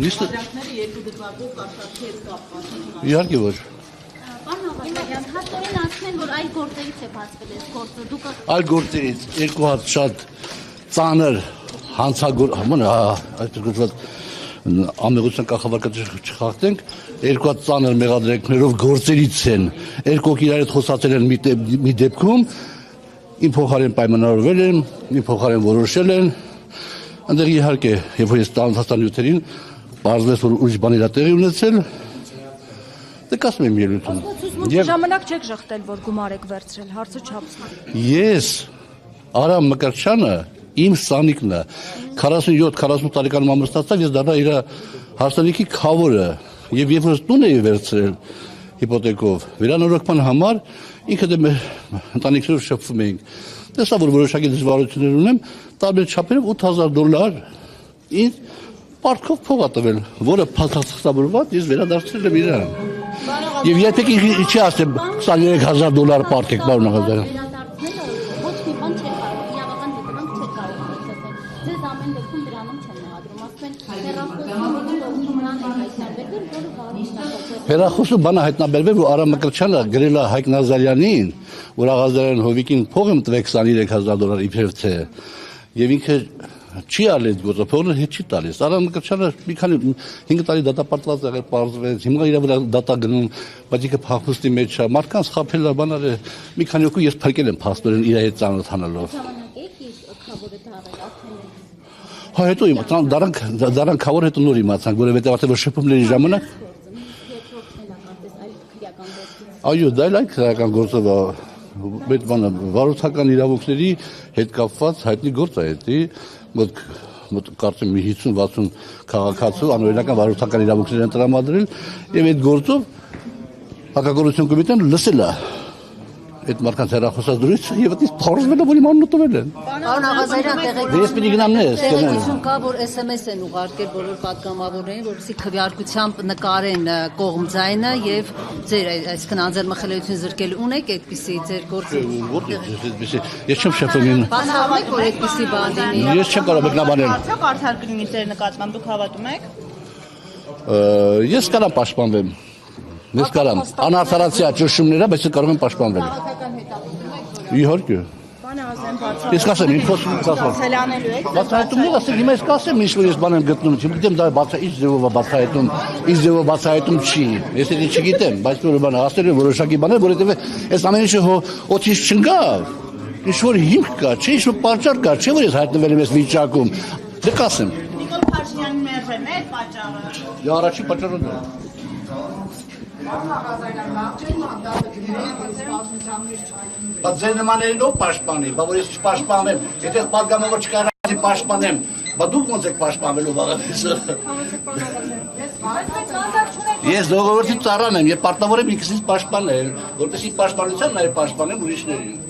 Նիստը երկու դեպքով կարտացի հետ կապված։ Իհարկե որ։ Պարոն Աղազարյան, հաստորեն ասեն, որ այլ գործերից է բացվել այս գործը։ Դուք Այլ գործերից երկու հատ շատ ծանր հանցագործ ամեղության կախավարկած չխախտենք, երկու հատ ծանր մեղադրություններով գործերից են, երկու իրար հետ խոսացել են մի դեպքում, իմ փոխարեն պայմանավորվել են, իմ փոխարեն որոշել են, այնտեղ իհարկե, երբ որ ես տանձաստան նյութերին, պարզվեց, որ ուրիշ բան իրա տեղի ունեցել, դե կասում եմ ելույթում։ Ժամանակ չեք ժխտել, որ գումար եք վերցրել, հարցը չափսնի։ Ես Արամ Մկրտչյանը իմ սանիկն է 47-48 տարեկանում ամրստացավ, ես դառա իր հարսանիքի քավորը եւ երբ որ տուն էի վերցրել հիպոթեկով վերանորոգման համար ինքը դե մեր ընտանիքներով շփվում էինք տեսա որ որոշակի դժվարություններ ունեմ տարբեր չափերով $8,000 ինձ պարտքով փող ա տվել որը փաստացղծավորված ես վերադարձրել եմ իրան եւ եթե չի ասեմ $23,000 պարտք պարոն Աղազարյան Հերախոսը բանը հայտնաբերվել, որ Արամ Մկրտչյանը գրել է Հայկ Նազարյանին, որ Աղազարյան Հովիկին փող եմ տվել $23,000 իբրև թե, եւ ինքը չի արել այդ գործը, փողը հետ չի տալիս։ Արամ Մկրտչյանը մի քանի 5 տարի դատապարտված եղել, պարզվեց, հիմա իր վրա դատա գնում, բայց ինքը փախուստի մեջ է, մարդկանց խաբել է, բան արել, մի քանի օկու ես փրկել եմ փաստորեն իր հետ ծանոթանալով։ Հա հետո դրանք քավոր հետո նոր իմացանք, որովհետեւ արդեն որ շփումների ժամանակ Այո, դա էլ քրական գործով է, այդ բանը վարորդական իրավունքների հետ կապված հայտնի գործ է էդի, մոտ կարծեմ 50-60 քաղաքացու անօրինական վարորդական իրավունքներ են տրամադրել եւ այդ գործով հակագործություն կոմիտեն լսել է այդ մարդկանց հեռախոսած դրույթը եւ այդպես փորձվել է որ իմ անունը տվել են։ Պարոն Աղազարյան, Ես պիտի գնամ նես, տեղեկություն կա, որ SMS են ուղարկել բոլոր պատգամավորներին, որպեսզի քվեարկությամբ նկարեն կողմձայնը եւ ձեր այսքան անձեռնմխելիություն զրկել ունեք այդպիսի ձեր գործը։ Ես չեմ շփվում։ Բացառեք որ այդպիսի բան լինի։ Ես չեմ կարող մեկնաբանել։ Արդյոք արդար կլինի ձեր նկատմամբ դուք հավատում եք։ Ես կարող պաշտպանվեմ։ Ես կարող անարդարացիա ճնշումները, բայց կարող եմ պաշտպանվել։ Իհարկե։ Ես կասեմ, ինձ խոսում կասեմ։ Ցելանելու եք։ Բացահայտումներ ասել, հիմա ես կասեմ, ինչ որ ես բան եմ գտնում, չգիտեմ դա ինչ ձևով է բացահայտում, ինչ ձևով բացահայտում չի։ Ես էլ չգիտեմ, բայց որ բանը ասել եմ որոշակի բաներ, որովհետև այս ամեն ինչը օդից չընկավ։ Ինչ որ հիմք կա, չէ՞ ինչ որ պատճառ կա, չէ՞ որ ես հայտնվել եմ այս վիճակում։ Դե կասեմ։ Նիկոլ Փաշինյանի մերժեն է պատճառը։ Դե առաջի պատճառը դա։ Բայց ձեր նմաներին ով պաշտպանի, բա որ ես չպաշտպանվեմ, եթե պատգամավոր չկարանացի պաշտպանեմ, բա դուք ոնց եք պաշտպանվելու վաղատեսը։ Ես ժողովրդի ծառան եմ, եւ պարտավոր եմ ինքսից պաշտպանել, որպեսզի պաշտպանության նաև պաշտպանեմ ուրիշներին։